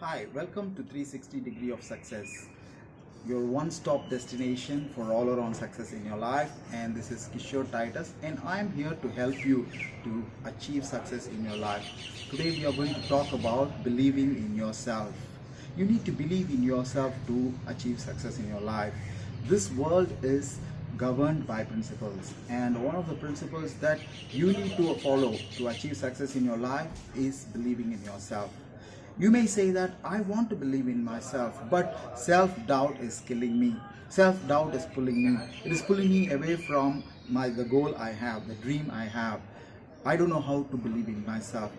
Hi, welcome to 360 Degree of Success, your one-stop destination for all around success in your life. And this is Kishore Titus, and I am here to help you to achieve success in your life. Today we are going to talk about believing in yourself. You need to believe in yourself to achieve success in your life. This world is governed by principles, and one of the principles that you need to follow to achieve success in your life is believing in yourself. You may say that I want to believe in myself, but self-doubt is killing me. Self-doubt is pulling me. It is pulling me away from the goal I have, the dream I have. I don't know how to believe in myself.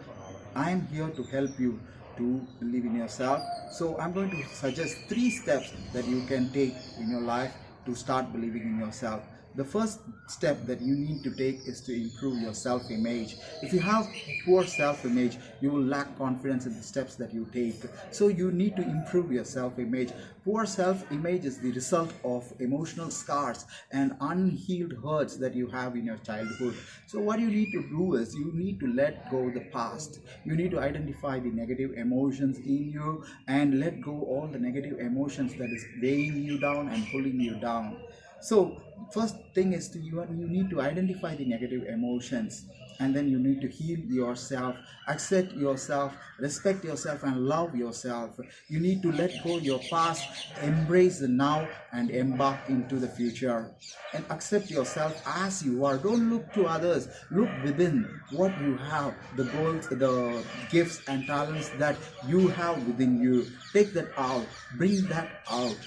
I am here to help you to believe in yourself. So I'm going to suggest 3 steps that you can take in your life to start believing in yourself. The first step that you need to take is to improve your self-image. If you have poor self-image, you will lack confidence in the steps that you take. So you need to improve your self-image. Poor self-image is the result of emotional scars and unhealed hurts that you have in your childhood. So what you need to do is you need to let go the past. You need to identify the negative emotions in you and let go all the negative emotions that is weighing you down and pulling you down. So first thing is you need to identify the negative emotions, and then you need to heal yourself, accept yourself, respect yourself, and love yourself. You need to let go your past, embrace the now, and embark into the future. And accept yourself as you are. Don't look to others. Look within what you have, the goals, the gifts and talents that you have within you. Take that out, bring that out,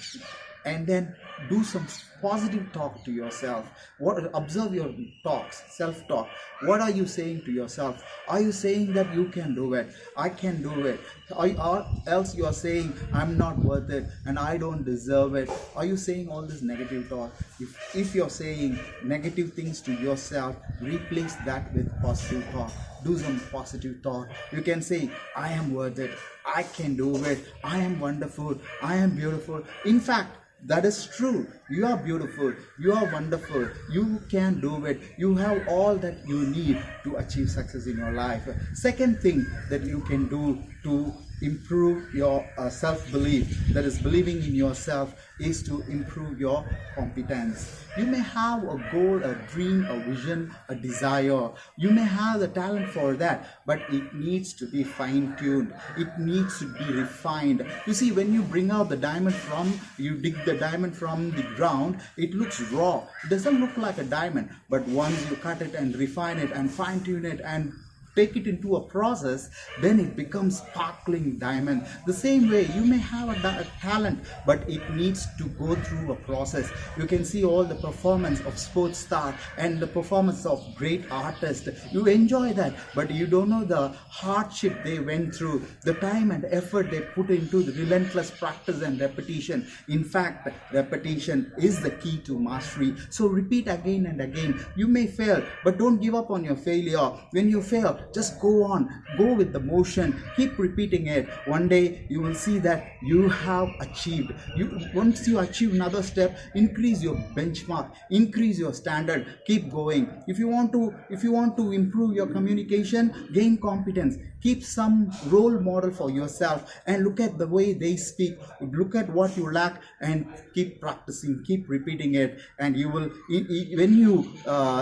and then do some positive talk to yourself. Observe your talks, self-talk. What are you saying to yourself? Are you saying that you can do it, I can do it, or else you are saying I'm not worth it and I don't deserve it? Are you saying all this negative talk? If you're saying negative things to yourself, replace that with positive talk. Do some positive talk. You can say, I am worth it, I can do it, I am wonderful, I am beautiful. In fact, that is true. You are beautiful, you are wonderful, you can do it. You have all that you need to achieve success in your life. Second thing that you can do to improve your self-belief, that is believing in yourself, is to improve your competence. You may have a goal, a dream, a vision, a desire. You may have the talent for that, but it needs to be fine-tuned. It needs to be refined. You see, when you bring out the diamond you dig the diamond from the ground, it looks raw. It doesn't look like a diamond, but once you cut it and refine it and fine-tune it and take it into a process, then it becomes sparkling diamond. The same way, you may have a talent, but it needs to go through a process. You can see all the performance of sports star and the performance of great artists. You enjoy that, but you don't know the hardship they went through, the time and effort they put into the relentless practice and repetition. In fact, repetition is the key to mastery. So repeat again and again. You may fail, but don't give up on your failure. When you fail, just go on, go with the motion, keep repeating it. One day you will see that you have achieved. Once you achieve another step, increase your benchmark, increase your standard, keep going. If you want to improve your communication, gain competence. Keep some role model for yourself and look at the way they speak, look at what you lack, and keep practicing, keep repeating it, and you will, when you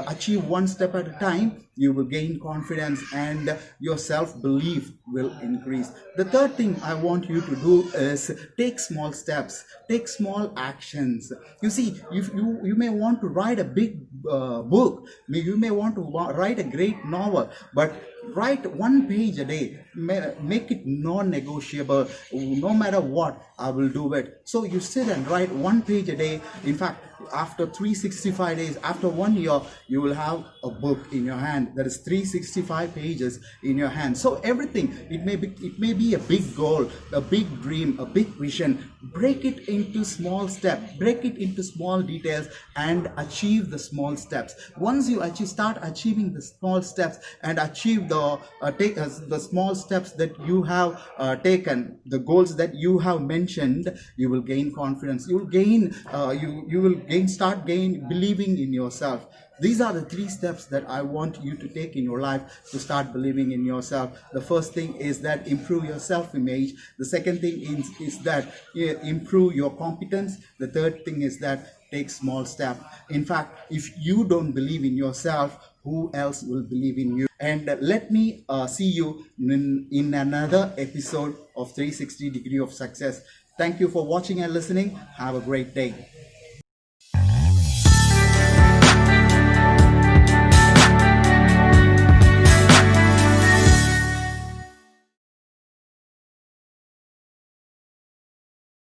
achieve one step at a time, you will gain confidence and your self-belief will increase. The third thing I want you to do is take small steps, take small actions. You see, if you may want to write a big book, you may want to write a great novel, but write 1 page a day. Make it non-negotiable. No matter what, I will do it. So you sit and write 1 page a day. In fact, after 365 days, after 1 year, you will have a book in your hand that is 365 pages in your hand. So everything, it may be a big goal, a big dream, a big vision. Break it into small steps, break it into small details, and achieve the small steps. Once you start achieving the small steps and achieve the small steps that you have taken, the goals that you have mentioned mentioned, you will gain confidence, you will gain start believing in yourself. These are the 3 steps that I want you to take in your life to start believing in yourself. The first thing is that improve your self-image. The second thing is that improve your competence. The third thing is that take small step. In fact, if you don't believe in yourself, who else will believe in you? And let me see you in another episode of 360 Degree of Success. Thank you for watching and listening. Have a great day.